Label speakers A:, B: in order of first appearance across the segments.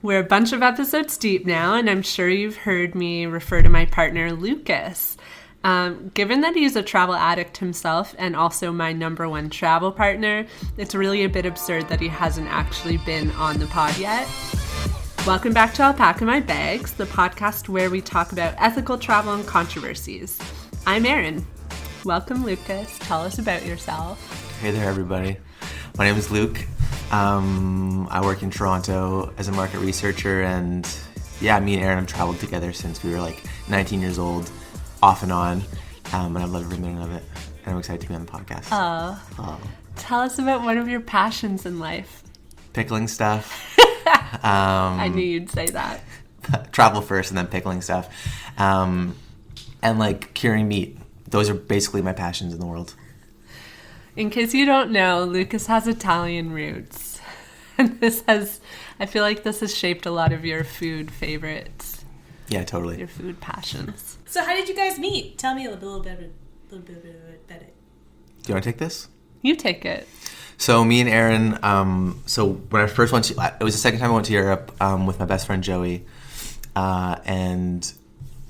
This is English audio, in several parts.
A: We're a bunch of episodes deep now, and I'm sure you've heard me refer to my partner, Lucas. Given that he's a travel addict himself and also my number one travel partner, it's really a bit absurd that he hasn't actually been on the pod yet. Welcome back to Alpaca My Bags, the podcast where we talk about ethical travel and controversies. I'm Erin. Welcome, Lucas. Tell us about yourself.
B: Hey there, everybody. My name is Luke. I work in Toronto as a market researcher, and me and Erin have traveled together since we were like 19 years old, off and on, and I've loved every minute of it, and I'm excited to be on the podcast.
A: Oh. Tell us about one of your passions in life.
B: Pickling stuff.
A: I knew you'd say that.
B: Travel first and then pickling stuff. And like curing meat. Those are basically my passions in the world.
A: In case you don't know, Lucas has Italian roots. And I feel like this has shaped a lot of your food favorites.
B: Yeah, totally.
A: Your food passions.
C: So how did you guys meet? Tell me a little bit about it.
B: Do you want to take this?
A: You take it.
B: So me and Erin, so when I first went to, it was the second time I went to Europe with my best friend Joey. And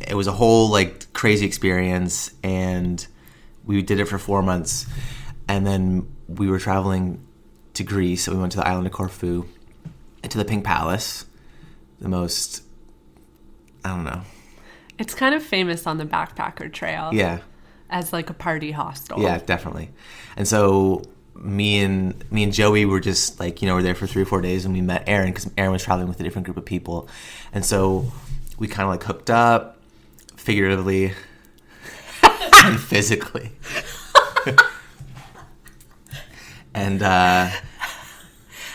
B: it was a whole like crazy experience, and we did it for 4 months. And then we were traveling to Greece, so we went to the island of Corfu, and to the Pink Palace, the most, I don't know.
A: It's kind of famous on the backpacker trail.
B: Yeah.
A: As like a party hostel.
B: Yeah, definitely. And so me and Joey were just like, we're there for 3 or 4 days, and we met Erin because Erin was traveling with a different group of people. And so we kind of like hooked up figuratively and physically. And
A: I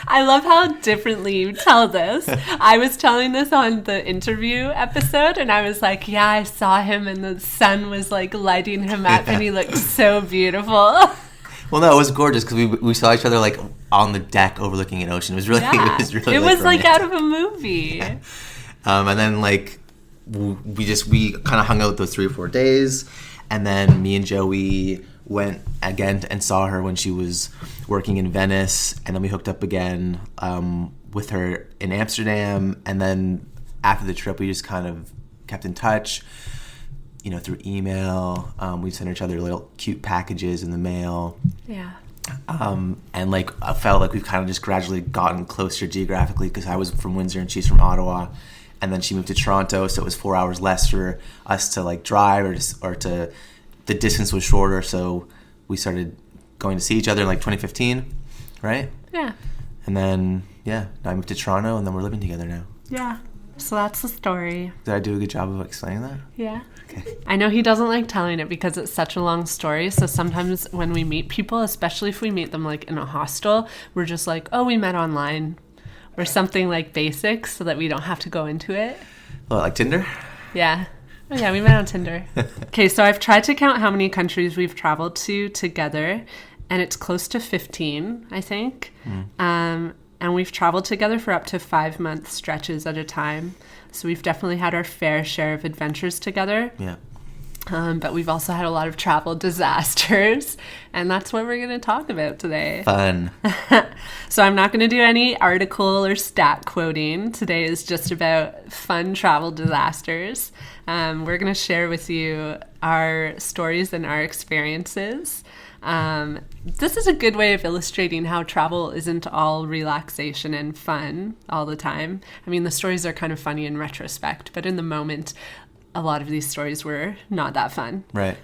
A: love how differently you tell this. I was telling this on the interview episode, and I was like, yeah, I saw him and the sun was like lighting him up and he looked so beautiful.
B: Well, no, it was gorgeous because we saw each other like on the deck overlooking an ocean. It was really,
A: it was like out of a movie.
B: And then like we kind of hung out those 3 or 4 days, and then me and Joey went again and saw her when she was working in Venice, and then we hooked up again with her in Amsterdam, and then after the trip we just kind of kept in touch, through email. We sent each other little cute packages in the mail.
A: Yeah.
B: And like I felt like we've kind of just gradually gotten closer geographically, because I was from Windsor and she's from Ottawa, and then she moved to Toronto, so it was 4 hours less for us to like drive or to the distance was shorter, so we started going to see each other in like 2015, right?
A: Yeah.
B: And then, now I moved to Toronto, and then we're living together now.
A: Yeah. So that's the story.
B: Did I do a good job of explaining that?
A: Yeah.
B: Okay.
A: I know he doesn't like telling it because it's such a long story, so sometimes when we meet people, especially if we meet them like in a hostel, we're just like, oh, we met online, or something like basic so that we don't have to go into it.
B: Well, like Tinder?
A: Yeah. Oh, yeah, we met on Tinder. Okay, so I've tried to count how many countries we've traveled to together, and it's close to 15, I think. And we've traveled together for up to 5-month stretches at a time. So we've definitely had our fair share of adventures together.
B: Yeah.
A: But we've also had a lot of travel disasters, and that's what we're going to talk about today.
B: Fun.
A: So I'm not going to do any article or stat quoting. Today is just about fun travel disasters. We're going to share with you our stories and our experiences. This is a good way of illustrating how travel isn't all relaxation and fun all the time. I mean, the stories are kind of funny in retrospect, but in the moment, a lot of these stories were not that fun.
B: Right.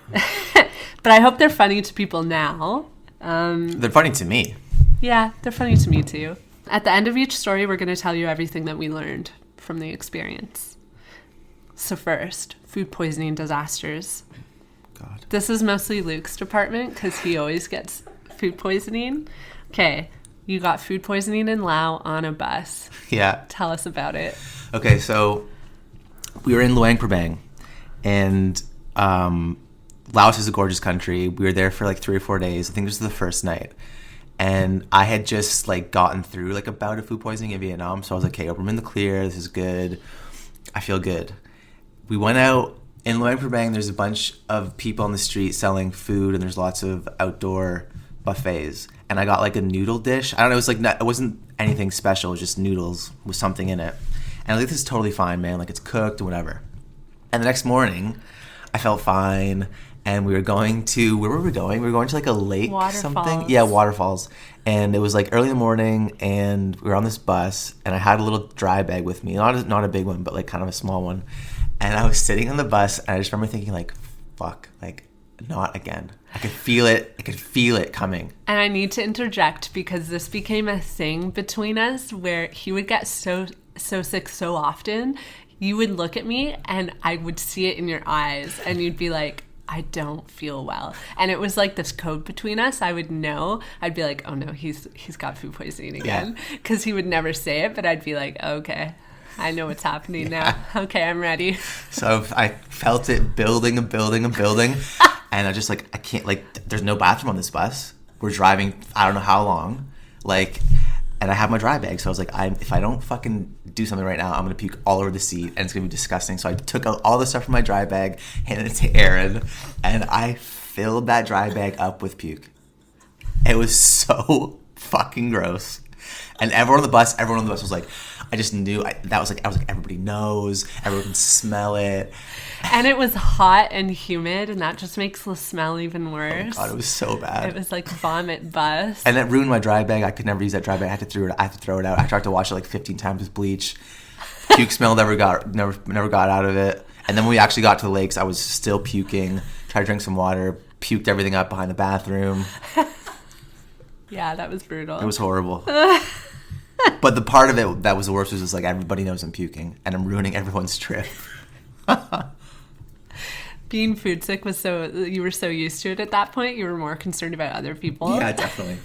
A: But I hope they're funny to people now.
B: They're funny to me.
A: Yeah, they're funny to me too. At the end of each story, we're going to tell you everything that we learned from the experience. So first, food poisoning disasters.
B: God.
A: This is mostly Luke's department because he always gets food poisoning. Okay, you got food poisoning in Laos on a bus.
B: Yeah.
A: Tell us about it.
B: Okay, so we were in Luang Prabang, and Laos is a gorgeous country. We were there for like 3 or 4 days. I think this was the first night. And I had just like gotten through like a bout of food poisoning in Vietnam. So I was like, okay, I'm in the clear. This is good. I feel good. We went out in Luang Prabang. There's a bunch of people on the street selling food, and there's lots of outdoor buffets. And I got like a noodle dish. I don't know. It was like it wasn't anything special. It was just noodles with something in it. And I was like, this is totally fine, man. Like, it's cooked or whatever. And the next morning, I felt fine. And we were going to, where were we going? We were going to like a lake something. Yeah, waterfalls. And it was like early in the morning, and we were on this bus, and I had a little dry bag with me. Not a big one, but like kind of a small one. And I was sitting on the bus, and I just remember thinking like, fuck, like, not again. I could feel it. I could feel it coming.
A: And I need to interject because this became a thing between us where he would get so sick so often. You would look at me, and I would see it in your eyes, and you'd be like, I don't feel well. And it was like this code between us. I would know. I'd be like, oh no, he's got food poisoning again. Because he would never say it, but I'd be like, okay, I know what's happening now. Okay, I'm ready.
B: So I felt it building and building and building. And I just like, I can't, like, there's no bathroom on this bus. We're driving, I don't know how long. Like, and I have my dry bag. So I was like, if I don't fucking do something right now, I'm going to puke all over the seat, and it's going to be disgusting. So I took out all the stuff from my dry bag, handed it to Erin, and I filled that dry bag up with puke. It was so fucking gross. And everyone on the bus was like, I just knew, I was like, everybody knows, everyone can smell it.
A: And it was hot and humid, and that just makes the smell even worse.
B: Oh God, it was so bad.
A: It was like vomit bus.
B: And it ruined my dry bag. I could never use that dry bag. I had to throw it out. I tried to wash it like 15 times with bleach. Puke smell never got out of it. And then when we actually got to the lakes, I was still puking. Tried to drink some water. Puked everything up behind the bathroom.
A: Yeah, that was brutal.
B: It was horrible. But the part of it that was the worst was just like, everybody knows I'm puking, and I'm ruining everyone's trip.
A: Being food sick you were so used to it at that point, you were more concerned about other people.
B: Yeah, definitely.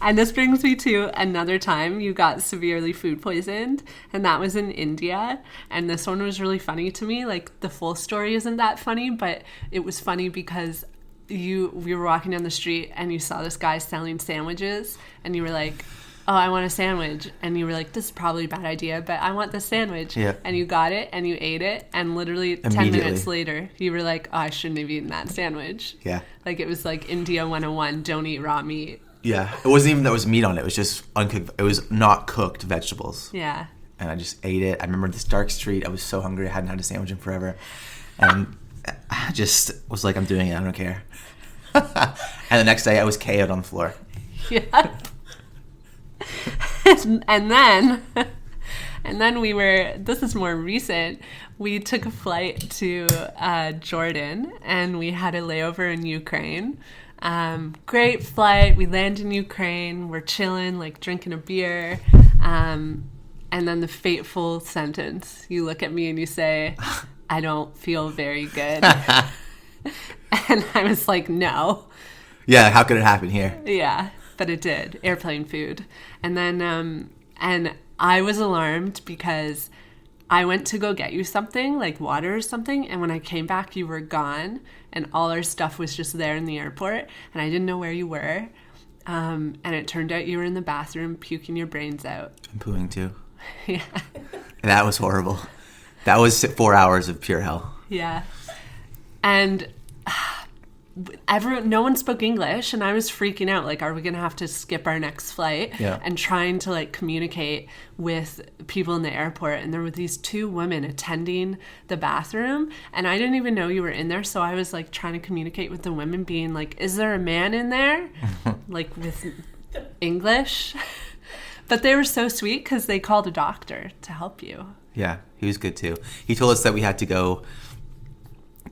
A: And this brings me to another time you got severely food poisoned, and that was in India. And this one was really funny to me. Like, the full story isn't that funny, but it was funny because we were walking down the street and you saw this guy selling sandwiches, and you were like, oh, I want a sandwich. And you were like, this is probably a bad idea, but I want this sandwich.
B: Yeah.
A: And you got it, and you ate it, and literally 10 minutes later, you were like, oh, I shouldn't have eaten that sandwich.
B: Yeah.
A: Like, it was like India 101, don't eat raw meat.
B: Yeah. It wasn't even that there was meat on it. It was just uncooked. It was not cooked vegetables.
A: Yeah.
B: And I just ate it. I remember this dark street. I was so hungry. I hadn't had a sandwich in forever. And I just was like, I'm doing it. I don't care. And the next day, I was KO'd on the floor.
A: Yeah. and then we were, this is more recent, we took a flight to Jordan, and we had a layover in Ukraine. Great flight. We land in Ukraine. We're chilling, like drinking a beer. And then the fateful sentence, you look at me and you say, I don't feel very good. And I was like, no.
B: Yeah, how could it happen here?
A: Yeah, but it did. Airplane food. And then, and I was alarmed because I went to go get you something, like water or something, and when I came back, you were gone, and all our stuff was just there in the airport, and I didn't know where you were. And it turned out you were in the bathroom puking your brains out.
B: I'm pooing too.
A: Yeah.
B: That was horrible. That was 4 hours of pure hell.
A: Yeah. And no one spoke English, and I was freaking out. Like, are we going to have to skip our next flight?
B: Yeah.
A: And trying to, like, communicate with people in the airport. And there were these two women attending the bathroom, and I didn't even know you were in there. So I was, like, trying to communicate with the women, being like, is there a man in there? Like, with English? But they were so sweet because they called a doctor to help you.
B: Yeah, he was good too. He told us that we had to go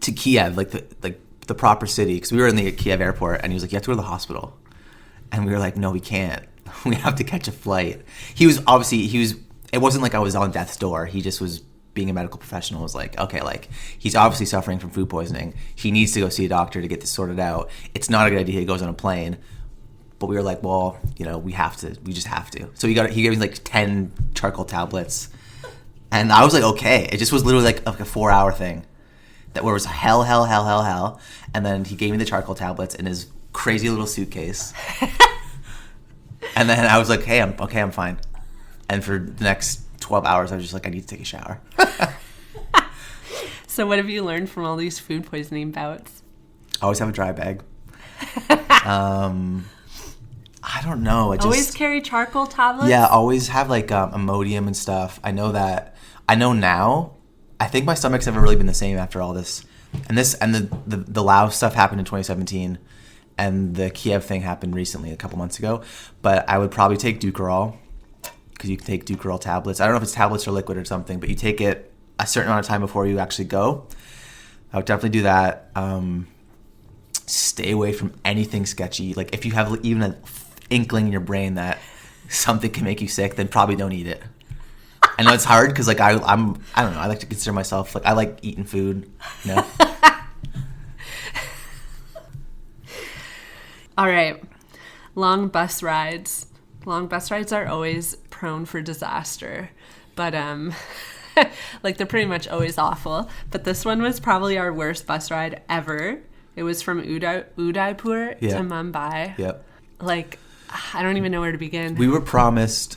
B: to Kiev, like the proper city, because we were in the Kiev airport, and he was like, you have to go to the hospital. And we were like, no, we can't. We have to catch a flight. It wasn't like I was on death's door. He just was being a medical professional, was like, okay, like, he's obviously suffering from food poisoning. He needs to go see a doctor to get this sorted out. It's not a good idea he goes on a plane. But we were like, well, you know, we just have to. So he gave me like 10 charcoal tablets. And I was like, okay. It just was literally like a 4-hour thing. Where it was hell. And then he gave me the charcoal tablets in his crazy little suitcase. And then I was like, hey, I'm fine. And for the next 12 hours, I was just like, I need to take a shower.
A: So what have you learned from all these food poisoning bouts?
B: Always have a dry bag. I I don't know.
A: Always carry charcoal tablets?
B: Yeah, always have like Imodium and stuff. I know now. I think my stomach's never really been the same after all this. And the Laos stuff happened in 2017, and the Kiev thing happened recently, a couple months ago. But I would probably take Dukerol, because you can take Dukerol tablets. I don't know if it's tablets or liquid or something, but you take it a certain amount of time before you actually go. I would definitely do that. Stay away from anything sketchy. Like if you have even an inkling in your brain that something can make you sick, then probably don't eat it. I know it's hard because like I don't know. I like to consider myself like I like eating food. You know.
A: All right, long bus rides. Long bus rides are always prone for disaster, but like they're pretty much always awful. But this one was probably our worst bus ride ever. It was from Udaipur to Mumbai. Yep. Like I don't even know where to begin.
B: We were promised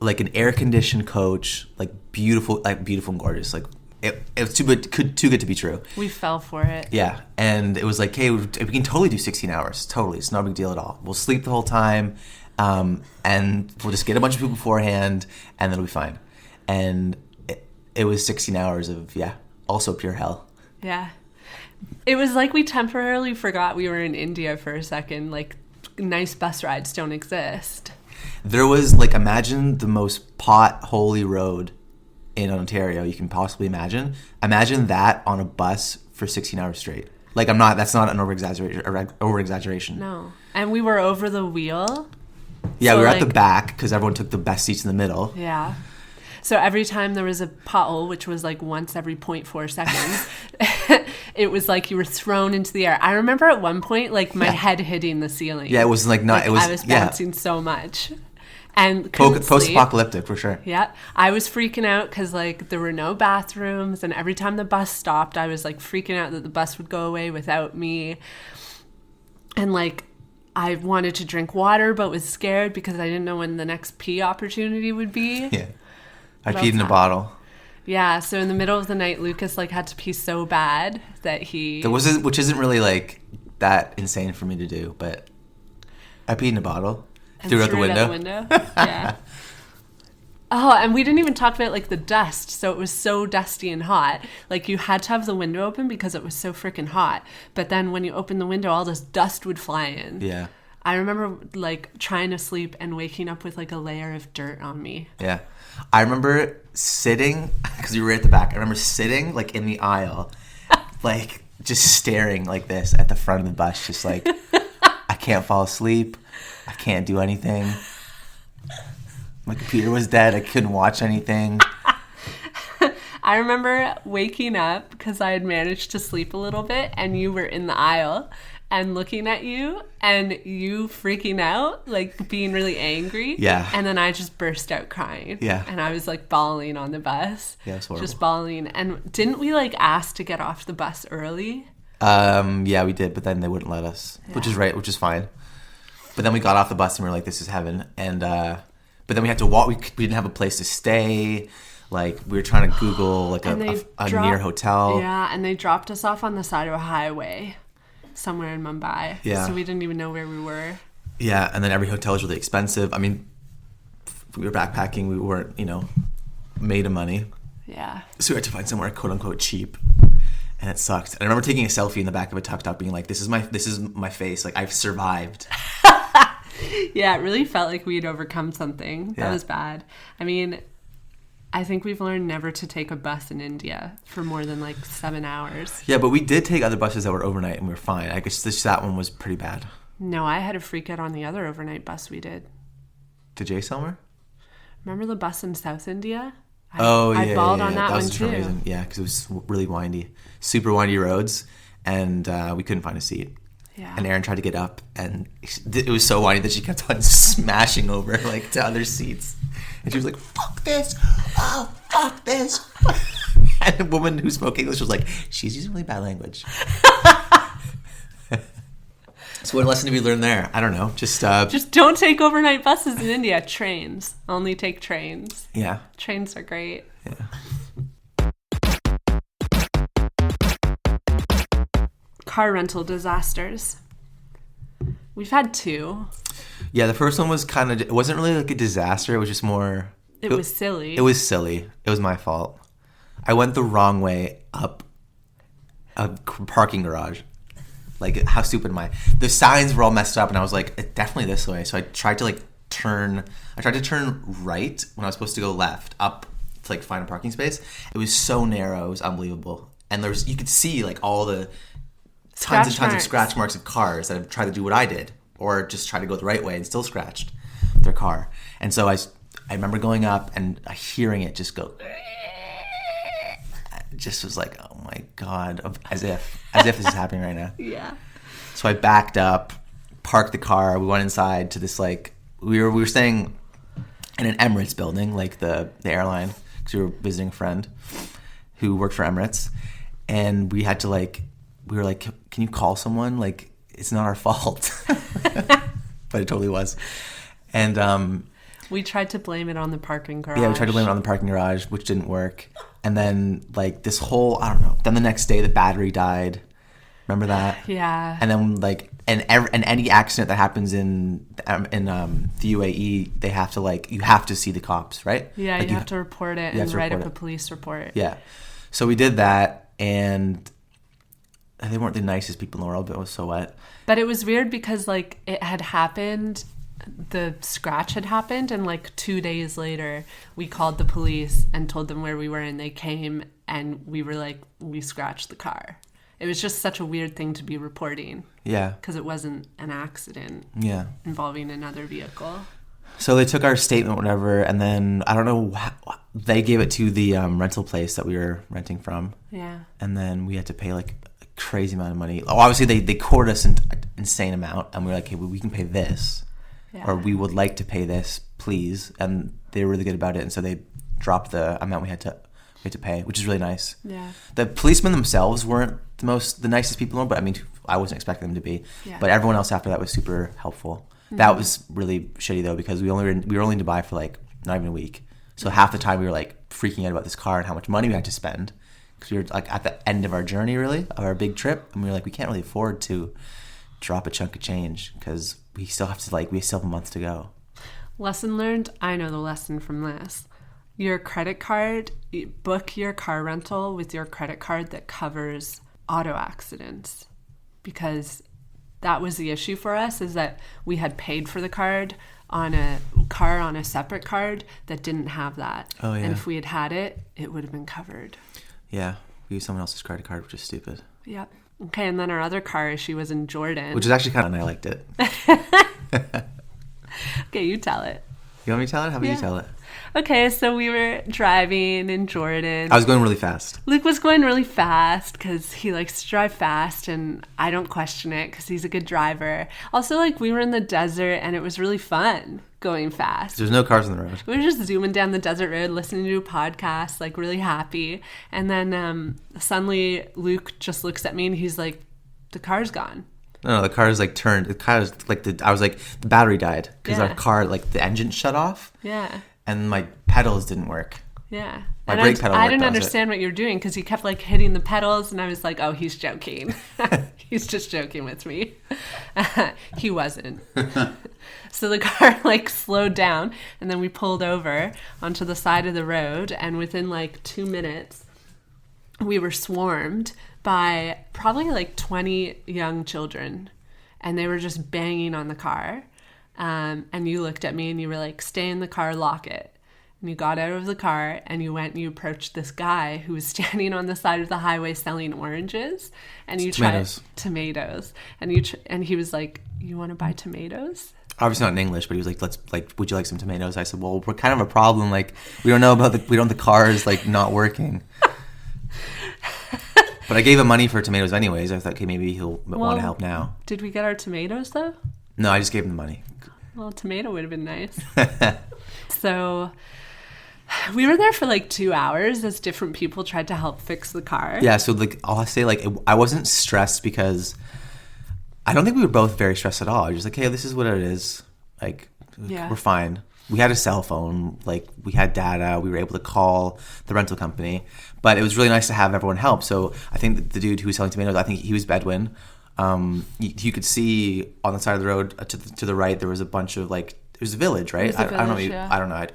B: like an air-conditioned coach, like beautiful and gorgeous. Like it was too good to be true.
A: We fell for it.
B: Yeah, and it was like, hey, we can totally do 16 hours. Totally, it's not a big deal at all. We'll sleep the whole time, and we'll just get a bunch of people beforehand, and then it'll be fine. And it was 16 hours of also pure hell.
A: Yeah, it was like we temporarily forgot we were in India for a second. Like nice bus rides don't exist.
B: There was like, imagine the most potholy road in Ontario you can possibly imagine. Imagine that on a bus for 16 hours straight. Like that's not an over exaggeration.
A: No. And we were over the wheel.
B: Yeah, so we were at the back because everyone took the best seats in the middle.
A: Yeah. So every time there was a pothole, which was like once every 0.4 seconds, it was like you were thrown into the air. I remember at one point, like my head hitting the ceiling.
B: Yeah, it was like not. It was.
A: I was bouncing so much, and
B: post-apocalyptic for sure.
A: Yeah, I was freaking out because like there were no bathrooms, and every time the bus stopped, I was like freaking out that the bus would go away without me, and like I wanted to drink water but was scared because I didn't know when the next pee opportunity would be.
B: Yeah. I peed in a bottle.
A: Yeah, so in the middle of the night, Lucas like had to pee so bad that
B: which isn't really like that insane for me to do, but I peed in a bottle. Threw it out the window.
A: Yeah. Oh, and we didn't even talk about like the dust. So it was so dusty and hot. Like you had to have the window open because it was so freaking hot. But then when you open the window, all this dust would fly in.
B: Yeah.
A: I remember like trying to sleep and waking up with like a layer of dirt on me.
B: Yeah. I remember sitting, because we were at the back, I remember sitting like in the aisle, like just staring like this at the front of the bus, just like, I can't fall asleep. I can't do anything. My computer was dead. I couldn't watch anything.
A: I remember waking up because I had managed to sleep a little bit and you were in the aisle and looking at you and you freaking out, like being really angry.
B: Yeah.
A: And then I just burst out crying.
B: Yeah.
A: And I was like bawling on the bus.
B: Yeah, it's horrible.
A: Just bawling. And didn't we like ask to get off the bus early?
B: Yeah, we did, but then they wouldn't let us, which is fine. But then we got off the bus and we were like, this is heaven. And, but then we had to walk. We didn't have a place to stay. Like we were trying to Google like a near hotel.
A: Yeah. And they dropped us off on the side of a highway somewhere in Mumbai.
B: Yeah.
A: So we didn't even know where we were.
B: Yeah. And then every hotel was really expensive. I mean, we were backpacking. We weren't, made of money.
A: Yeah.
B: So we had to find somewhere quote unquote cheap. And it sucked. And I remember taking a selfie in the back of a tuk-tuk being like, this is my face. Like I've survived.
A: Yeah. It really felt like we'd overcome something. That was bad. I mean, I think we've learned never to take a bus in India for more than like 7 hours.
B: Yeah, but we did take other buses that were overnight and we were fine. I guess that one was pretty bad.
A: No, I had a freak out on the other overnight bus we did.
B: To Jaisalmer?
A: Remember the bus in South India? I bawled on that one too.
B: Reason. Yeah, because it was really windy. Super windy roads and we couldn't find a seat.
A: Yeah.
B: And Erin tried to get up and it was so windy that she kept on smashing over like to other seats. And she was like, fuck this. Oh, fuck this. And the woman who spoke English was like, she's using really bad language. So what lesson did we learn there? I don't know. Just
A: don't take overnight buses in India. Trains. Only take trains.
B: Yeah.
A: Trains are great.
B: Yeah.
A: Car rental disasters. We've had two.
B: Yeah, the first one was kind of, it wasn't really like a disaster. It was just more.
A: It was silly.
B: It was silly. It was my fault. I went the wrong way up a parking garage. Like, how stupid am I? The signs were all messed up, and I was like, it's definitely this way. So I tried to like turn right when I was supposed to go left up to like find a parking space. It was so narrow, it was unbelievable. And you could see like all the tons and tons of scratch marks of cars that have tried to do what I did, or just try to go the right way and still scratched their car. And so I remember going up and hearing it just go. Just was like, oh my God, as if this is happening right now.
A: Yeah.
B: So I backed up, parked the car. We went inside to this like we were staying in an Emirates building, like the airline, because we were visiting a friend who worked for Emirates, and we had to we were like, can you call someone? Like, it's not our fault, but it totally was. And
A: we tried to blame it on the parking garage.
B: Yeah, we tried to blame it on the parking garage, which didn't work. And then like this whole, I don't know. Then the next day the battery died. Remember that?
A: Yeah.
B: And then like and any accident that happens in the UAE, they have to you have to see the cops, right?
A: Yeah,
B: like
A: you have to report it and write up a police report.
B: Yeah. So we did that, and they weren't the nicest people in the world, but it was so what.
A: But it was weird because like it had happened. The scratch had happened, and like 2 days later we called the police and told them where we were, and they came, and we were like, we scratched the car. It was just such a weird thing to be reporting. Yeah. Because it wasn't an accident. Yeah. Involving another vehicle.
B: So they took our statement, whatever, and then I don't know, they gave it to the rental place that we were renting from. Yeah. And then we had to pay like a crazy amount of money. Oh, obviously they quoted us an insane amount, and we were like, hey, we can pay this. Yeah. Or we would like to pay this, please. And they were really good about it, and so they dropped the amount we had to pay, which is really nice. Yeah. The policemen themselves weren't the nicest people in the world, but I mean, I wasn't expecting them to be. Yeah. But everyone else after that was super helpful. Mm-hmm. That was really shitty though, because we were only in Dubai for like not even a week. So half the time we were like freaking out about this car and how much money we had to spend, because we were like at the end of our journey, really, of our big trip, and we were like, we can't really afford to drop a chunk of change because we still have a month to go.
A: Lesson learned. I know the lesson from this. Your credit card, book your car rental with your credit card that covers auto accidents, because that was the issue for us, is that we had paid for the card on a separate card that didn't have that. Oh, yeah. And if we had had it, it would have been covered.
B: Yeah. We used someone else's credit card, which is stupid.
A: Yep. Okay, and then our other car issue was in Jordan.
B: Which is actually kind of, and I liked it.
A: Okay, you tell it.
B: You want me to tell it? How about you tell it?
A: Okay, so we were driving in Jordan.
B: I was going really fast.
A: Luke was going really fast because he likes to drive fast, and I don't question it because he's a good driver. Also, like, we were in the desert, and it was really fun going fast.
B: There's no cars on the road.
A: We were just zooming down the desert road, listening to a podcast, like, really happy. And then suddenly Luke just looks at me, and he's like, the car's gone.
B: No, the car's like turned. The car's like I was like, the battery died because our car, like, the engine shut off. Yeah. And my pedals didn't work.
A: Yeah.
B: My brake pedal worked.
A: I didn't understand what you were doing because he kept like hitting the pedals, and I was like, oh, he's joking. He's just joking with me. He wasn't. So the car like slowed down, and then we pulled over onto the side of the road, and within like 2 minutes, we were swarmed by probably like 20 young children, and they were just banging on the car. And you looked at me and you were like, stay in the car, lock it. And you got out of the car and you went and you approached this guy who was standing on the side of the highway selling oranges. And you tried tomatoes. And he was like, you want to buy tomatoes?
B: Obviously not in English, but he was like, would you like some tomatoes? I said, well, we're kind of a problem. Like, we don't know the cars like not working. But I gave him money for tomatoes anyways. I thought, okay, maybe he'll want to help now.
A: Did we get our tomatoes though?
B: No, I just gave him the money.
A: Well, a tomato would have been nice. So we were there for like 2 hours as different people tried to help fix the car.
B: Yeah, so like I'll say like I wasn't stressed because I don't think we were both very stressed at all. I was just like, hey, this is what it is. Like, we're fine. We had a cell phone, like we had data. We were able to call the rental company, but it was really nice to have everyone help. So I think the dude who was selling tomatoes, I think he was Bedouin. You could see on the side of the road to the right there was a bunch of like it was a village, right?
A: It was a village,
B: I don't know.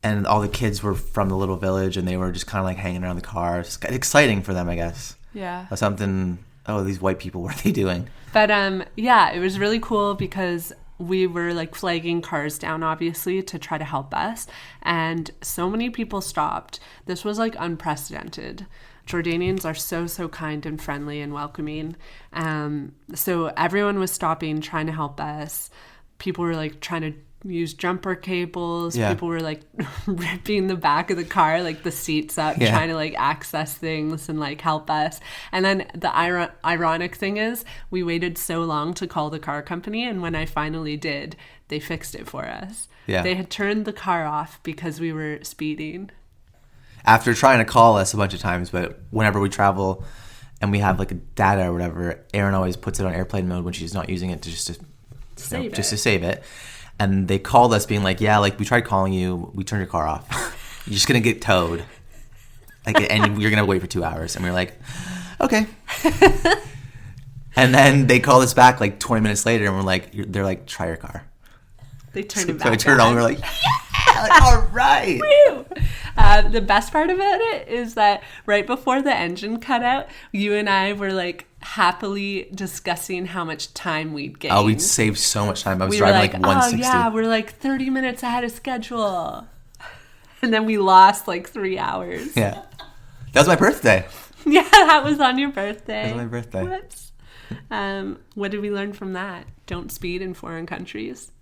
B: And all the kids were from the little village, and they were just kind of like hanging around the car. It's exciting for them, I guess.
A: Yeah.
B: Or something. Oh, these white people, what are they doing?
A: But yeah, it was really cool because we were like flagging cars down, obviously, to try to help us. And so many people stopped. This was like unprecedented. Jordanians are so kind and friendly and welcoming. So everyone was stopping, trying to help us. People were like trying to use jumper cables.
B: Yeah.
A: People were like ripping the back of the car, like the seats up, trying to like access things and like help us. And then the ironic thing is we waited so long to call the car company, and when I finally did, they fixed it for us.
B: Yeah.
A: They had turned the car off because we were speeding.
B: After trying to call us a bunch of times, but whenever we travel and we have like a data or whatever, Erin always puts it on airplane mode when she's not using it to just to save it. And they called us being like, yeah, like we tried calling you, we turned your car off. You're just gonna get towed, like, and you're gonna wait for 2 hours. And we were like, okay. And then they called us back like 20 minutes later, and we're like, they're like, try your car.
A: They turned it back.
B: So I turned on. We were like, yeah, like, all right.
A: Woo! The best part about it is that right before the engine cut out, you and I were like happily discussing how much time we'd gained.
B: Oh, we'd saved so much time. I was driving like 160.
A: Oh yeah, we're like 30 minutes ahead of schedule. And then we lost like 3 hours.
B: Yeah. That was my birthday.
A: Yeah, that was on your birthday.
B: That was my birthday.
A: Whoops. What did we learn from that? Don't speed in foreign countries.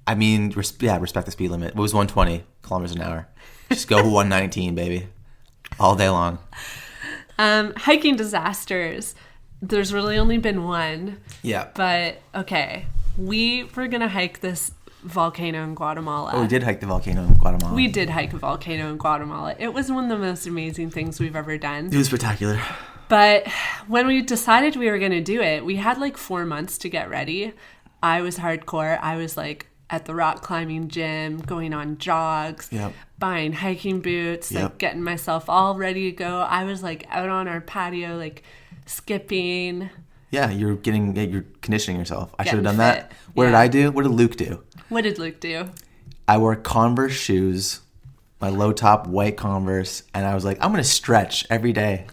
B: I mean, respect the speed limit. It was 120 kilometers an hour. Just go 119, baby. All day long.
A: Hiking disasters. There's really only been one.
B: Yeah.
A: But, okay. We were going to hike this volcano in Guatemala.
B: Oh, we did hike the volcano in Guatemala.
A: We did hike a volcano in Guatemala. It was one of the most amazing things we've ever done.
B: It was spectacular.
A: But when we decided we were going to do it, we had like 4 months to get ready. I was hardcore. I was like at the rock climbing gym, going on jogs, buying hiking boots, like getting myself all ready to go. I was like out on our patio, like skipping.
B: Yeah, you're conditioning yourself. I should have done
A: fit.
B: that. What did I do? What did Luke do?
A: What did Luke do?
B: I wore Converse shoes, my low top white Converse, and I was like, I'm going to stretch every day.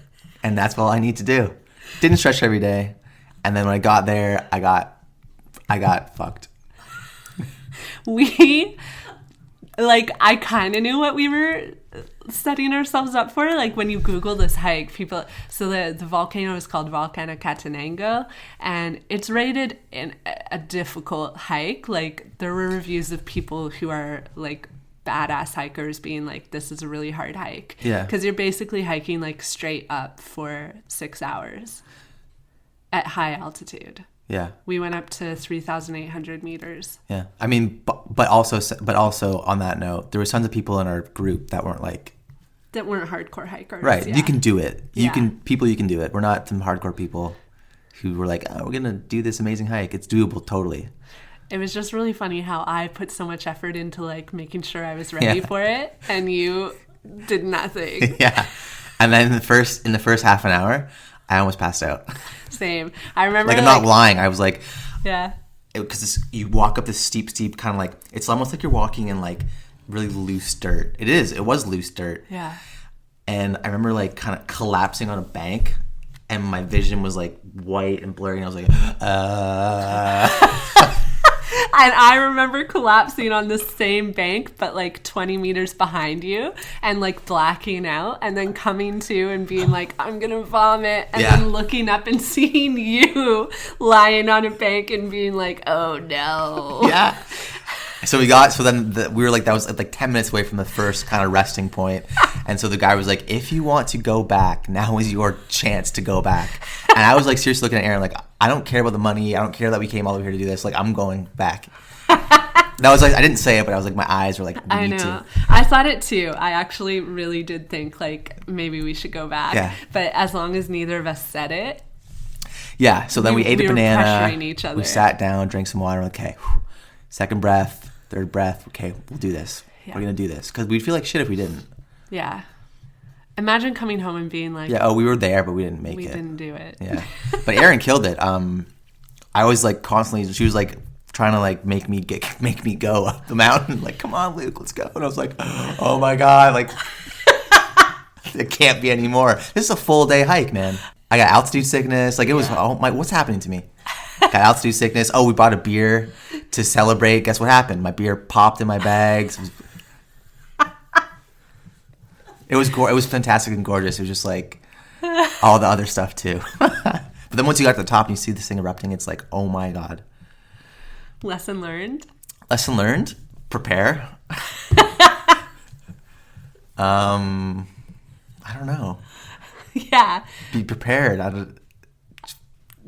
B: And that's all I need to do. Didn't stretch every day. And then when I got there, I got fucked.
A: I kind of knew what we were setting ourselves up for. Like when you Google this hike, so the volcano is called Volcano Catenango, and it's rated in a difficult hike. Like there were reviews of people who are like badass hikers being like, this is a really hard hike.
B: Yeah.
A: Because you're basically hiking like straight up for 6 hours at high altitude.
B: Yeah.
A: We went up to 3,800 meters.
B: Yeah. I mean, but also on that note, there was tons of people in our group that weren't
A: hardcore hikers.
B: Right.
A: Yeah.
B: You can do it. You can do it. We're not some hardcore people who were like, oh, we're going to do this amazing hike. It's doable totally.
A: It was just really funny how I put so much effort into like making sure I was ready for it, and you did nothing.
B: Yeah. And then in the first half an hour, I almost passed out.
A: Same. I remember.
B: Like I'm not lying. I was like,
A: yeah.
B: Because you walk up this steep kind of like, it's almost like you're walking in like really loose dirt. It was loose dirt.
A: Yeah.
B: And I remember like kind of collapsing on a bank, and my vision was like white and blurry, and I was like,
A: And I remember collapsing on the same bank, but like 20 meters behind you, and like blacking out, and then coming to and being like, I'm going to vomit. And then looking up and seeing you lying on a bank and being like, oh no.
B: Yeah. So we were like, that was like 10 minutes away from the first kind of resting point. And so the guy was like, if you want to go back, now is your chance to go back. And I was like seriously looking at Erin like, I don't care about the money. I don't care that we came all over here to do this. Like, I'm going back. That was like, I didn't say it, but I was like, my eyes were like, we need to.
A: I thought it too. I actually really did think like maybe we should go back.
B: Yeah.
A: But as long as neither of us said it.
B: Yeah. So then we ate a banana.
A: Pressuring each other.
B: We sat down, drank some water. Okay. Second breath, third breath. Okay, we'll do this.
A: Yeah.
B: We're going to do this. Because we'd feel like shit if we didn't.
A: Yeah. Imagine coming home and being like,
B: Yeah. Oh, we were there, but we didn't make
A: we
B: it.
A: didn't do it.
B: Yeah. But Erin killed it. I was like constantly. She was like trying to like make me go up the mountain. Like, come on, Luke, let's go. And I was like, oh my god, like it can't be anymore. This is a full day hike, man. I got altitude sickness. Like it was. Oh my, what's happening to me? Got altitude sickness. Oh, we bought a beer to celebrate. Guess what happened? My beer popped in my bags. It was fantastic and gorgeous. It was just like all the other stuff too. But then once you got to the top and you see this thing erupting, it's like, oh my god.
A: Lesson learned.
B: Lesson learned. Prepare. I don't know.
A: Yeah.
B: Be prepared.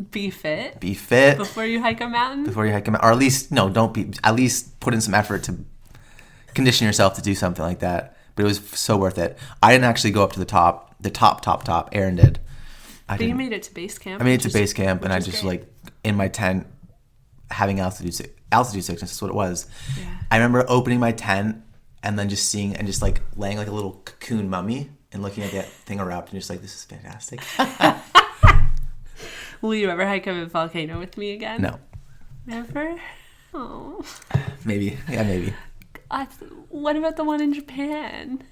A: Be fit.
B: Be fit
A: before you hike a mountain.
B: Before you hike a mountain, or at least don't be. At least put in some effort to condition yourself to do something like that. But it was so worth it. I didn't actually go up to the top. Erin did.
A: But you made it to base camp.
B: I made it to base camp, and I just like in my tent having altitude sickness. That's what it was.
A: Yeah.
B: I remember opening my tent and then just seeing and just like laying like a little cocoon mummy and looking at that thing erupt and just like, this is fantastic.
A: Will you ever hike a volcano with me again?
B: No.
A: Never? Oh.
B: Maybe. Yeah, maybe.
A: What about the one in Japan?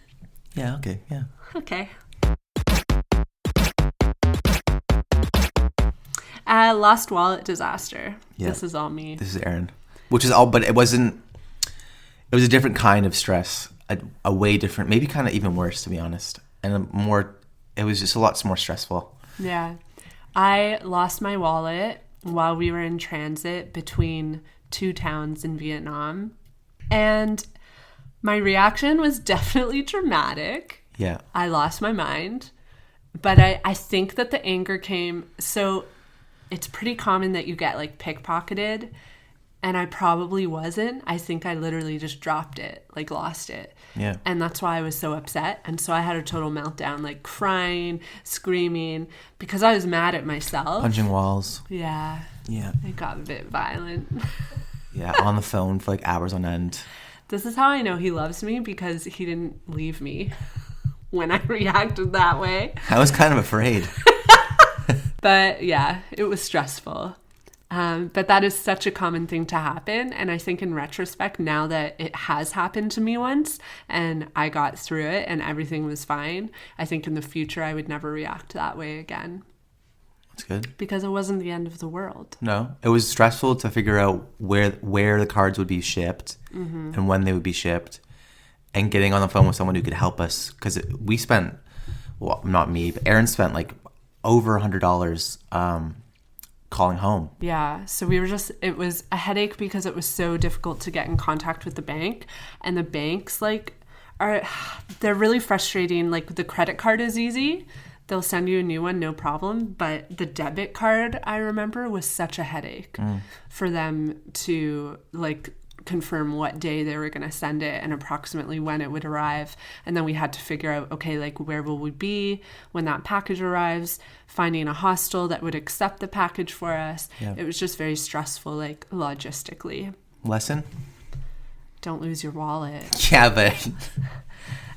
B: Yeah, okay, yeah.
A: Okay. Lost wallet disaster.
B: Yeah.
A: This is all me.
B: This is Erin. Which is all, but it wasn't, it was a different kind of stress. A way different, maybe kind of even worse, to be honest. And it was just a lot more stressful.
A: Yeah. I lost my wallet while we were in transit between two towns in Vietnam. And my reaction was definitely dramatic.
B: Yeah.
A: I lost my mind. But I think that the anger came... So it's pretty common that you get like pickpocketed. And I probably wasn't. I think I literally just dropped it, like lost it.
B: Yeah.
A: And that's why I was so upset. And so I had a total meltdown, like crying, screaming, because I was mad at myself.
B: Punching walls.
A: Yeah.
B: Yeah.
A: It got a bit violent.
B: Yeah, on the phone for like hours on end.
A: This is how I know he loves me, because he didn't leave me when I reacted that way.
B: I was kind of afraid.
A: But yeah, it was stressful. But that is such a common thing to happen. And I think in retrospect, now that it has happened to me once and I got through it and everything was fine, I think in the future I would never react that way again.
B: That's good.
A: Because it wasn't the end of the world.
B: No, it was stressful to figure out where the cards would be shipped and when they would be shipped, and getting on the phone with someone who could help us, because we spent, well, not me, but Erin spent like over $100 calling home.
A: Yeah, so it was a headache because it was so difficult to get in contact with the bank, and the banks they're really frustrating. Like the credit card is easy. They'll send you a new one, no problem. But the debit card, I remember, was such a headache for them to like confirm what day they were going to send it and approximately when it would arrive. And then we had to figure out, okay, like where will we be when that package arrives, finding a hostel that would accept the package for us.
B: Yeah.
A: It was just very stressful, like logistically.
B: Lesson?
A: Don't lose your wallet.
B: Yeah, but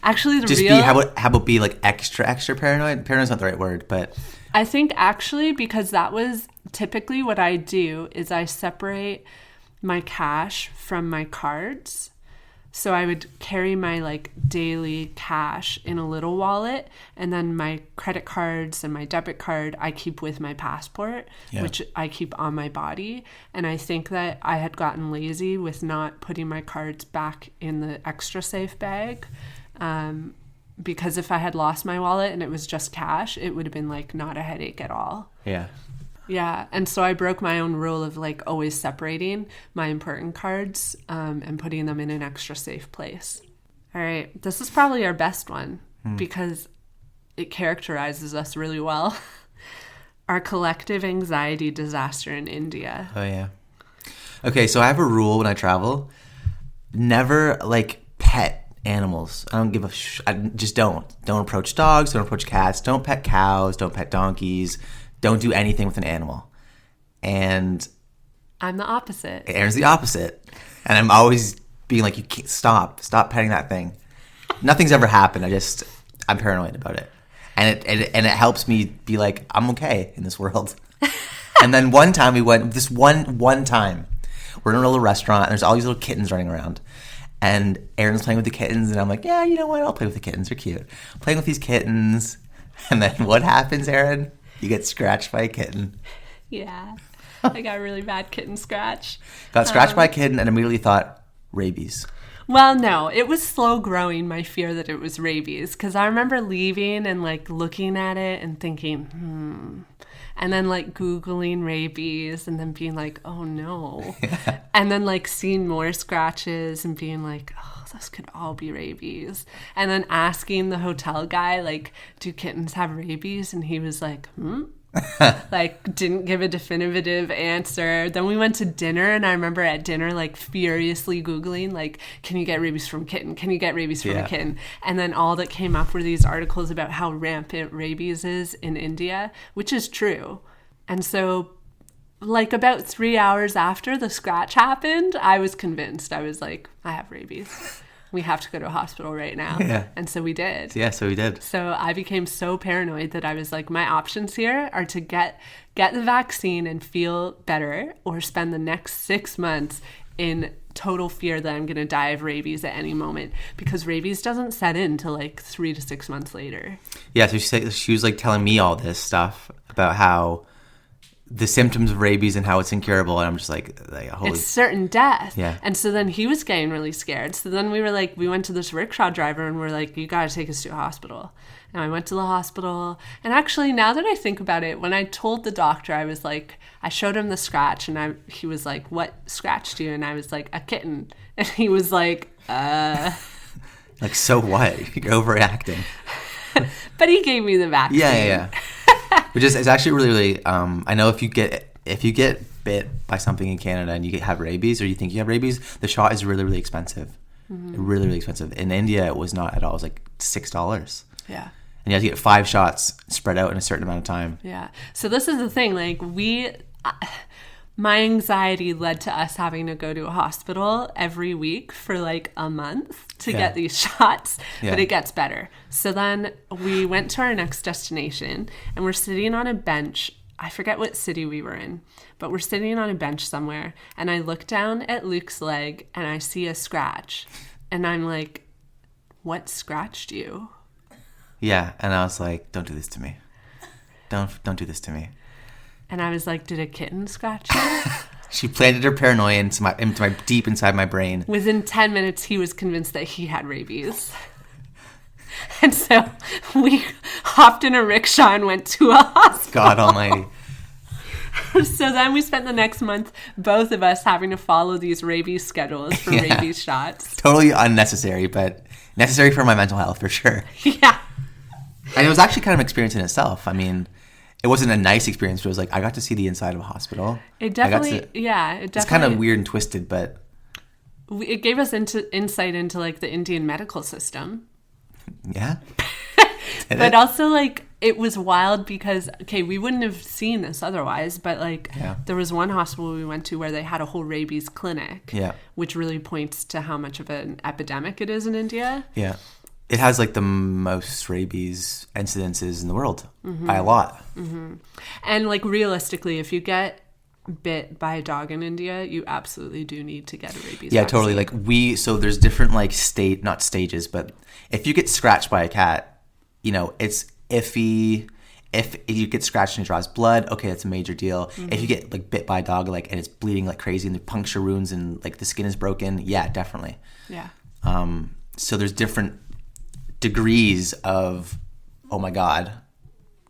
A: actually
B: how about be like extra paranoid? Paranoid's not the right word, but
A: I think actually, because that was typically what I do, is I separate my cash from my cards. So I would carry my like daily cash in a little wallet, and then my credit cards and my debit card I keep with my passport, which I keep on my body. And I think that I had gotten lazy with not putting my cards back in the extra safe bag, because if I had lost my wallet and it was just cash, it would have been like not a headache at all. Yeah, and so I broke my own rule of like always separating my important cards and putting them in an extra safe place. All right, this is probably our best one because it characterizes us really well. Our collective anxiety disaster in India.
B: Oh, yeah. Okay, so I have a rule when I travel. Never like pet animals. I don't give a I just don't. Don't approach dogs, don't approach cats, don't pet cows, don't pet donkeys. Don't do anything with an animal. And
A: I'm the opposite.
B: Erin's the opposite. And I'm always being like, you can't stop petting that thing. Nothing's ever happened. I'm paranoid about it. And it helps me be like, I'm okay in this world. And then one time we went, this one time, we're in a little restaurant, and there's all these little kittens running around. And Erin's playing with the kittens, and I'm like, yeah, you know what? I'll play with the kittens. They're cute. Playing with these kittens. And then what happens, Erin? You get scratched by a kitten.
A: Yeah. I got a really bad kitten scratch.
B: Got scratched by a kitten and immediately thought, rabies.
A: Well, no, it was slow growing, my fear that it was rabies. Because I remember leaving and, like, looking at it and thinking, and then, like, Googling rabies and then being like, oh, no.
B: Yeah.
A: And then, like, seeing more scratches and being like, oh, this could all be rabies. And then asking the hotel guy, like, do kittens have rabies? And he was like, like, didn't give a definitive answer. Then we went to dinner, and I remember at dinner, like, furiously Googling, like, can you get rabies from a kitten? Can you get rabies from a kitten? And then all that came up were these articles about how rampant rabies is in India, which is true. And so, like, about 3 hours after the scratch happened, I was convinced. I was like, I have rabies. We have to go to a hospital right now.
B: Yeah.
A: And so we did.
B: Yeah, so we did.
A: So I became so paranoid that I was like, my options here are to get the vaccine and feel better, or spend the next 6 months in total fear that I'm going to die of rabies at any moment, because rabies doesn't set in till like 3 to 6 months later.
B: Yeah, so she was like telling me all this stuff about how the symptoms of rabies and how it's incurable, and I'm just like holy...
A: It's certain death.
B: Yeah.
A: And so then he was getting really scared. So then we went to this rickshaw driver, and we're like, you got to take us to a hospital. And I went to the hospital. And actually, now that I think about it, when I told the doctor, I was like, I showed him the scratch, and he was like, what scratched you? And I was like, a kitten. And he was like,
B: Like, so what? You're overreacting.
A: But he gave me the vaccine.
B: Yeah. Which is, it's actually really, really, I know if you get bit by something in Canada and you have rabies, or you think you have rabies, the shot is really, really expensive. Mm-hmm. Really, really expensive. In India, it was not at all. It was like $6.
A: Yeah.
B: And you have to get 5 shots spread out in a certain amount of time.
A: Yeah. So this is the thing. Like, my anxiety led to us having to go to a hospital every week for like a month to get these shots, but it gets better. So then we went to our next destination, and we're sitting on a bench. I forget what city we were in, but we're sitting on a bench somewhere, and I look down at Luke's leg, and I see a scratch, and I'm like, what scratched you?
B: Yeah, and I was like, don't do this to me. Don't do this to me.
A: And I was like, did a kitten scratch you?
B: She planted her paranoia into my deep inside my brain.
A: Within 10 minutes, he was convinced that he had rabies. And so we hopped in a rickshaw and went to a hospital.
B: God almighty.
A: So then we spent the next month, both of us, having to follow these rabies schedules for rabies shots.
B: Totally unnecessary, but necessary for my mental health for sure.
A: Yeah.
B: And it was actually kind of an experience in itself. I mean, it wasn't a nice experience, but it was like, I got to see the inside of a hospital.
A: It definitely,
B: It's kind of weird and twisted, but...
A: It gave us insight into, like, the Indian medical system.
B: Yeah.
A: But also, like, it was wild because, okay, we wouldn't have seen this otherwise, but, like, there was one hospital we went to where they had a whole rabies clinic. Yeah. Which really points to how much of an epidemic it is in India.
B: Yeah. It has, like, the most rabies incidences in the world by a lot.
A: Mm-hmm. And, like, realistically, if you get bit by a dog in India, you absolutely do need to get a rabies vaccine.
B: Totally. Like, so there's different, like, not stages, but if you get scratched by a cat, you know, it's iffy. If you get scratched and it draws blood, okay, that's a major deal. Mm-hmm. If you get, like, bit by a dog, like, and it's bleeding like crazy and the puncture wounds and, like, the skin is broken, yeah, definitely.
A: Yeah.
B: So there's different degrees of, oh my God.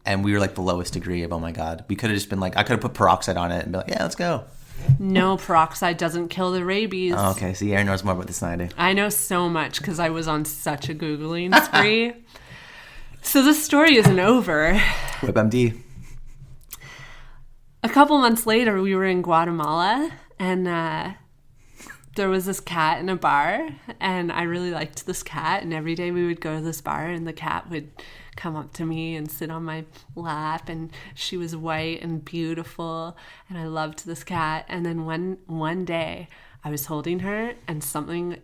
B: And we were like the lowest degree of, oh my God. We could have just been like, I could have put peroxide on it and be like, yeah, let's go.
A: No, peroxide doesn't kill the rabies.
B: Oh, okay. See, Erin knows more about this than I do.
A: I know so much because I was on such a Googling spree. So the story isn't over.
B: WebMD.
A: A couple months later, we were in Guatemala, and there was this cat in a bar, and I really liked this cat, and every day we would go to this bar, and the cat would come up to me and sit on my lap, and she was white and beautiful, and I loved this cat. And then one day I was holding her, and something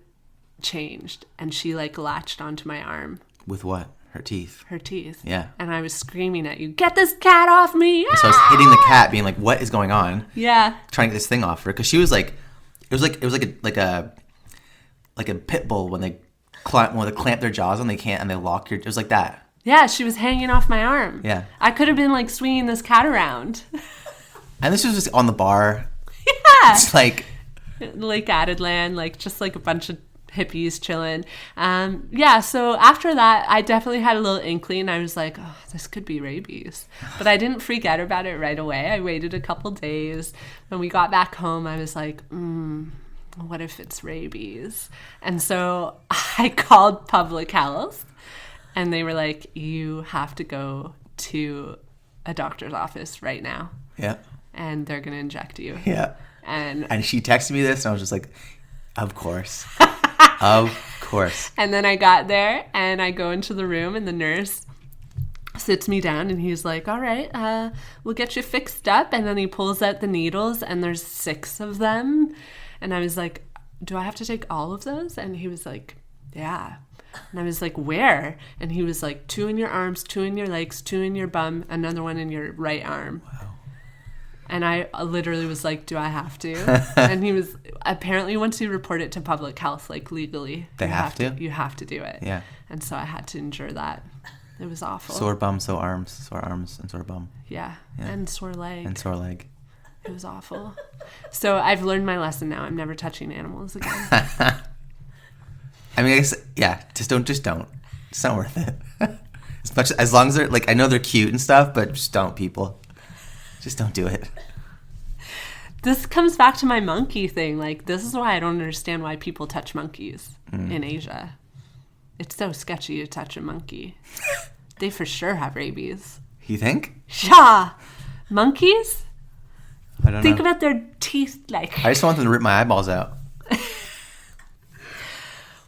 A: changed, and she, like, latched onto my arm.
B: With what? Her teeth.
A: Her teeth.
B: Yeah.
A: And I was screaming at you, get this cat off me!
B: So I was hitting the cat, being like, "What is going on?"
A: Yeah.
B: Trying to get this thing off her, because she was like, it was like a pit bull when they clamp their jaws and they can't, and they lock your. It was like that.
A: Yeah, she was hanging off my arm.
B: Yeah.
A: I could have been like swinging this cat around.
B: And this was just on the bar.
A: Yeah.
B: It's like
A: Lake Addedland, like just like a bunch of hippies chilling. Yeah, so after that, I definitely had a little inkling. I was like, oh, this could be rabies. But I didn't freak out about it right away. I waited a couple days. When we got back home, I was like, what if it's rabies? And so I called public health, and they were like, you have to go to a doctor's office right now.
B: Yeah.
A: And they're going to inject you.
B: Yeah.
A: And
B: she texted me this, and I was just like, of course. Of course.
A: And then I got there, and I go into the room, and the nurse sits me down, and he's like, all right, we'll get you fixed up. And then he pulls out the needles, and there's 6 of them. And I was like, do I have to take all of those? And he was like, yeah. And I was like, where? And he was like, 2 in your arms, 2 in your legs, 2 in your bum, another one in your right arm.
B: Wow.
A: And I literally was like, do I have to? And he was, apparently once you report it to public health, like legally.
B: They have to?
A: You have to do it.
B: Yeah.
A: And so I had to endure that. It was awful.
B: Sore bum, sore arms, and sore bum.
A: Yeah. And sore leg.
B: And sore leg.
A: It was awful. So I've learned my lesson now. I'm never touching animals again.
B: I mean, I guess, yeah, just don't. It's not worth it. As long as they're, like, I know they're cute and stuff, but just don't, people. Just don't do it.
A: This comes back to my monkey thing. Like, this is why I don't understand why people touch monkeys in Asia. It's so sketchy to touch a monkey. They for sure have rabies.
B: You think?
A: Yeah. Monkeys?
B: I don't
A: Think
B: know.
A: about their teeth like.
B: I just want them to rip my eyeballs out.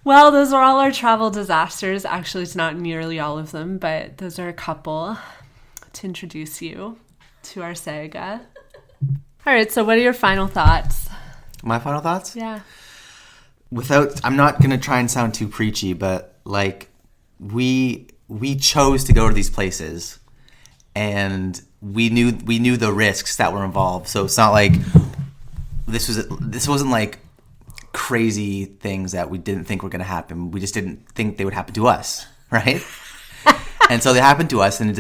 A: Well, those are all our travel disasters. Actually, it's not nearly all of them, but those are a couple to introduce you to our saga. All right, so what are your final thoughts?
B: My final thoughts?
A: Yeah.
B: I'm not going to try and sound too preachy, but, like, we chose to go to these places, and we knew the risks that were involved. So it's not like this wasn't like crazy things that we didn't think were going to happen. We just didn't think they would happen to us, right? And so they happened to us, and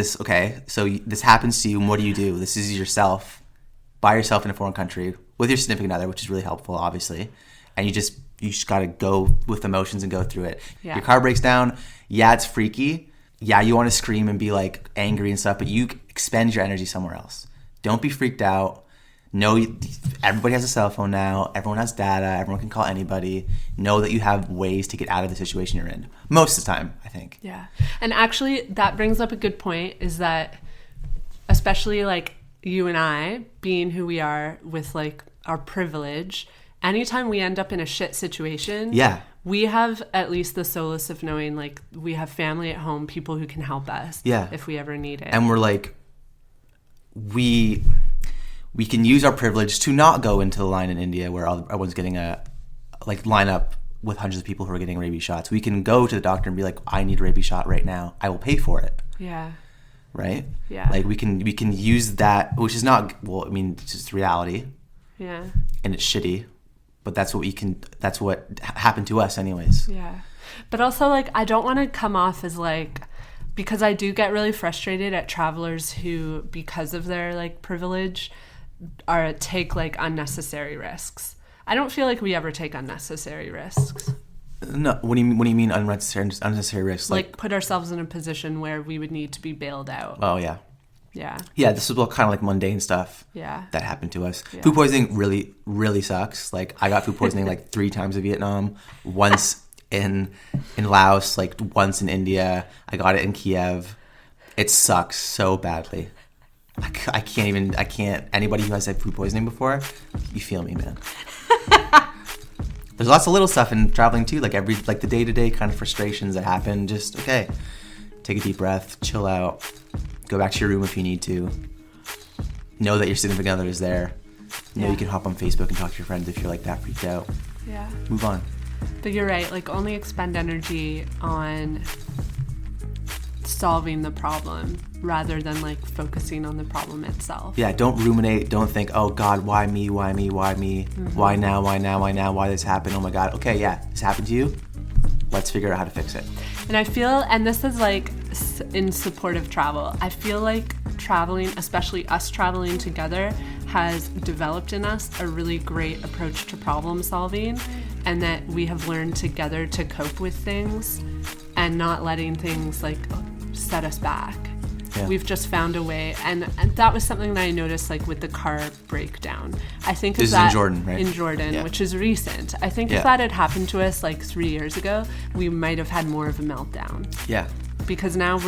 B: so this happens to you, and what do? This is yourself, by yourself in a foreign country, with your significant other, which is really helpful, obviously. And you just got to go with emotions and go through it.
A: Yeah. Your
B: car breaks down. Yeah, it's freaky. Yeah, you want to scream and be, like, angry and stuff, but you expend your energy somewhere else. Don't be freaked out. Know everybody has a cell phone now. Everyone has data. Everyone can call anybody. Know that you have ways to get out of the situation you're in. Most of the time, I think.
A: Yeah. And actually, that brings up a good point, is that especially, like, you and I, being who we are with, like, our privilege, anytime we end up in a shit situation,
B: yeah,
A: we have at least the solace of knowing, like, we have family at home, people who can help us if we ever need it.
B: And we're like, we can use our privilege to not go into the line in India where everyone's getting line up with hundreds of people who are getting rabies shots. We can go to the doctor and be like, I need a rabies shot right now. I will pay for it.
A: Yeah.
B: Right?
A: Yeah.
B: Like, we can use that, which is not, well, I mean, it's just reality.
A: Yeah.
B: And it's shitty. But that's what happened to us anyways.
A: Yeah. But also, like, I don't want to come off as, like, because I do get really frustrated at travelers who, because of their, like, privilege, take, like, unnecessary risks. I don't feel like we ever take unnecessary risks.
B: No, what do you mean unnecessary risks?
A: Like put ourselves in a position where we would need to be bailed out.
B: Oh, yeah.
A: Yeah.
B: Yeah, this is all kind of like mundane stuff that happened to us. Yeah. Food poisoning really, really sucks. Like, I got food poisoning like 3 times in Vietnam, once in Laos, like once in India. I got it in Kiev. It sucks so badly. I can't, anybody who has had food poisoning before, you feel me, man. There's lots of little stuff in traveling too, like the day-to-day kind of frustrations that happen. Just, okay, take a deep breath, chill out, go back to your room if you need to. Know that your significant other is there. Know you can hop on Facebook and talk to your friends if you're like that freaked out.
A: Yeah.
B: Move on.
A: But you're right, like only expend energy on solving the problem rather than like focusing on the problem itself.
B: Yeah, don't ruminate. Don't think, oh God, why me? Why me? Why me? Why now? Why now? Why now? Why this happened? Oh my God. Okay, yeah, this happened to you. Let's figure out how to fix it.
A: And I feel, and this is like in support of travel, I feel like traveling, especially us traveling together, has developed in us a really great approach to problem solving, and that we have learned together to cope with things and not letting things like set us back.
B: Yeah.
A: We've just found a way, and that was something that I noticed like with the car breakdown. I think
B: This
A: if
B: is
A: that
B: in Jordan, right?
A: in Jordan,
B: Yeah.
A: which is recent. I think
B: Yeah.
A: if that had happened to us like 3 years ago, we might have had more of a meltdown.
B: Yeah.
A: Because now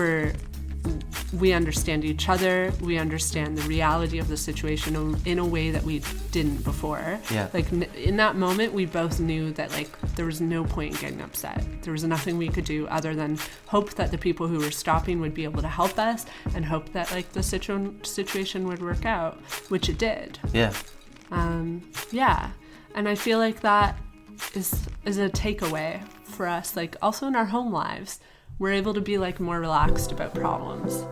A: we understand each other, we understand the reality of the situation in a way that we didn't before.
B: Yeah.
A: Like in that moment, we both knew that like there was no point in getting upset. There was nothing we could do other than hope that the people who were stopping would be able to help us, and hope that like the situation would work out, which it did.
B: Yeah.
A: Yeah, and I feel like that is a takeaway for us. Like also in our home lives, we're able to be like more relaxed about problems.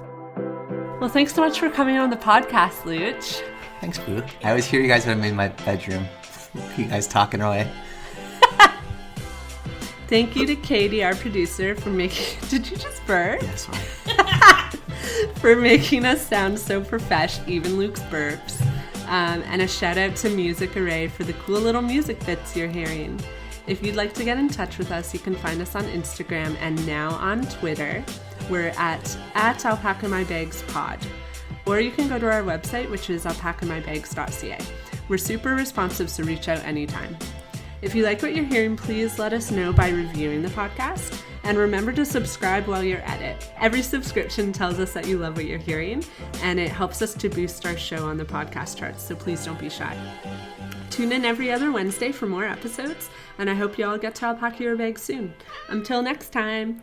A: Well, thanks so much for coming on the podcast, Luch.
B: Thanks, Boo. I always hear you guys when I'm in my bedroom. You guys talking away.
A: Thank you to Katie, our producer, for making... Did you just burp?
B: Yeah, sorry.
A: For making us sound so profesh, even Luke's burps. And a shout out to Music Array for the cool little music bits you're hearing. If you'd like to get in touch with us, you can find us on Instagram and now on Twitter. We're at alpacamybagspod. Or you can go to our website, which is alpacamybags.ca. We're super responsive, so reach out anytime. If you like what you're hearing, please let us know by reviewing the podcast. And remember to subscribe while you're at it. Every subscription tells us that you love what you're hearing, and it helps us to boost our show on the podcast charts, so please don't be shy. Tune in every other Wednesday for more episodes, and I hope you all get to alpaca your bags soon. Until next time.